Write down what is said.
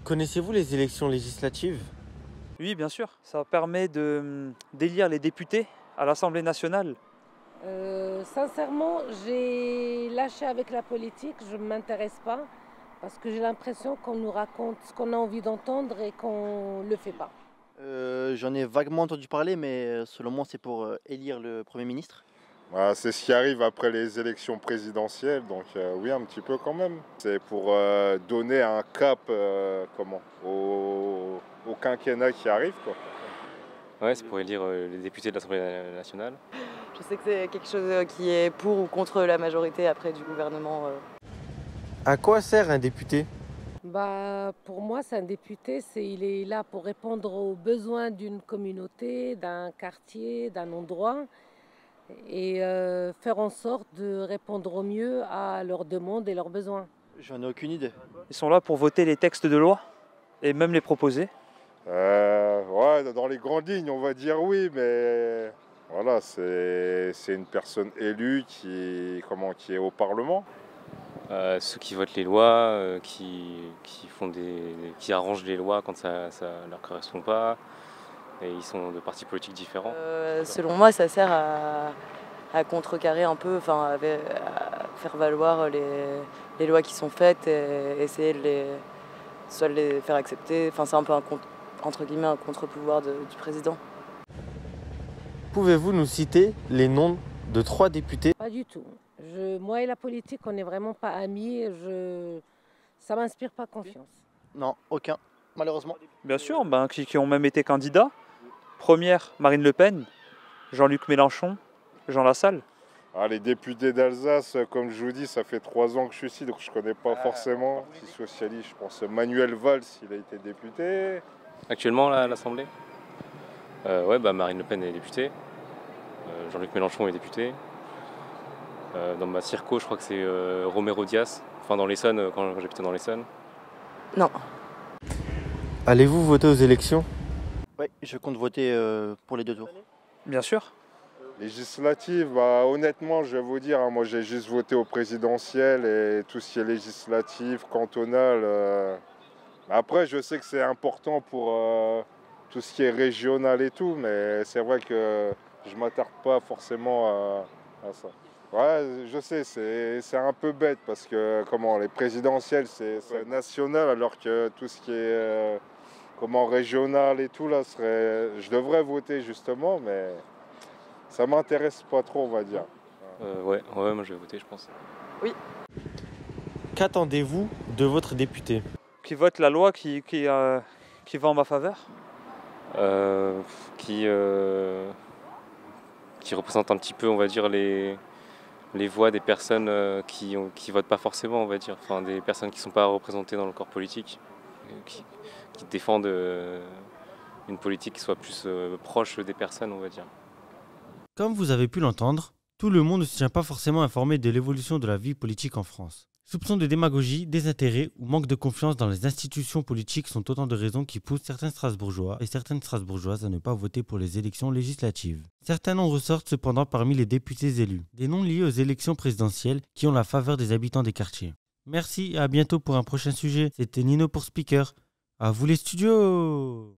Connaissez-vous les élections législatives? Oui, bien sûr. Ça permet d'élire les députés à l'Assemblée nationale. Sincèrement, j'ai lâché avec la politique, je ne m'intéresse pas parce que j'ai l'impression qu'on nous raconte ce qu'on a envie d'entendre et qu'on ne le fait pas. J'en ai vaguement entendu parler, mais selon moi, c'est pour élire le Premier ministre. Bah, c'est ce qui arrive après les élections présidentielles, donc oui, un petit peu quand même. C'est pour donner un cap au quinquennat qui arrive, quoi. Ouais, c'est pour élire les députés de l'Assemblée nationale. Je sais que c'est quelque chose qui est pour ou contre la majorité après du gouvernement. À quoi sert un député? Pour moi, c'est un député, il est là pour répondre aux besoins d'une communauté, d'un quartier, d'un endroit et faire en sorte de répondre au mieux à leurs demandes et leurs besoins. J'en ai aucune idée. Ils sont là pour voter les textes de loi et même les proposer. Ouais, dans les grandes lignes, on va dire oui, mais voilà, c'est une personne élue qui est au Parlement. Ceux qui votent les lois, qui arrangent les lois quand ça leur correspond pas, et ils sont de partis politiques différents. Selon moi, ça sert à contrecarrer un peu, à faire valoir les lois qui sont faites et essayer de soit de les faire accepter. C'est un peu entre guillemets un contre-pouvoir du président. Pouvez-vous nous citer les noms de 3 députés? Pas du tout. Moi et la politique, on n'est vraiment pas amis. Ça m'inspire pas confiance. Non, aucun, malheureusement. Bien sûr, qui ont même été candidats. Première, Marine Le Pen, Jean-Luc Mélenchon, Jean Lassalle. Ah, les députés d'Alsace, comme je vous dis, ça fait 3 ans que je suis ici, donc je ne connais pas forcément. Parti socialiste, je pense Manuel Valls, il a été député. Actuellement, là, à l'Assemblée, Marine Le Pen est députée, Jean-Luc Mélenchon est député. Dans ma circo, je crois que c'est Romero Diaz, dans l'Essonne, quand j'habitais dans l'Essonne. Non. Allez-vous voter aux élections? Oui, je compte voter pour les 2 tours. Bien sûr. Législative, honnêtement, je vais vous dire, moi j'ai juste voté au présidentiel et tout ce qui est législatif, cantonal. Après, je sais que c'est important pour tout ce qui est régional et tout, mais c'est vrai que je ne m'attarde pas forcément à ça. Ouais, je sais, c'est un peu bête parce que les présidentielles, c'est national, alors que tout ce qui est régional et tout, là, je devrais voter justement, mais ça m'intéresse pas trop, on va dire. Ouais, moi je vais voter, je pense. Oui. Qu'attendez-vous de votre député? Qui vote la loi qui va en ma faveur. Qui représente un petit peu, on va dire, les voix des personnes qui votent pas forcément, on va dire. Des personnes qui ne sont pas représentées dans le corps politique, qui défendent une politique qui soit plus proche des personnes, on va dire. Comme vous avez pu l'entendre, tout le monde ne se tient pas forcément informé de l'évolution de la vie politique en France. Soupçons de démagogie, désintérêt ou manque de confiance dans les institutions politiques sont autant de raisons qui poussent certains Strasbourgeois et certaines Strasbourgeoises à ne pas voter pour les élections législatives. Certains noms ressortent cependant parmi les députés élus, des noms liés aux élections présidentielles qui ont la faveur des habitants des quartiers. Merci et à bientôt pour un prochain sujet. C'était Nino pour Speaker. À vous les studios!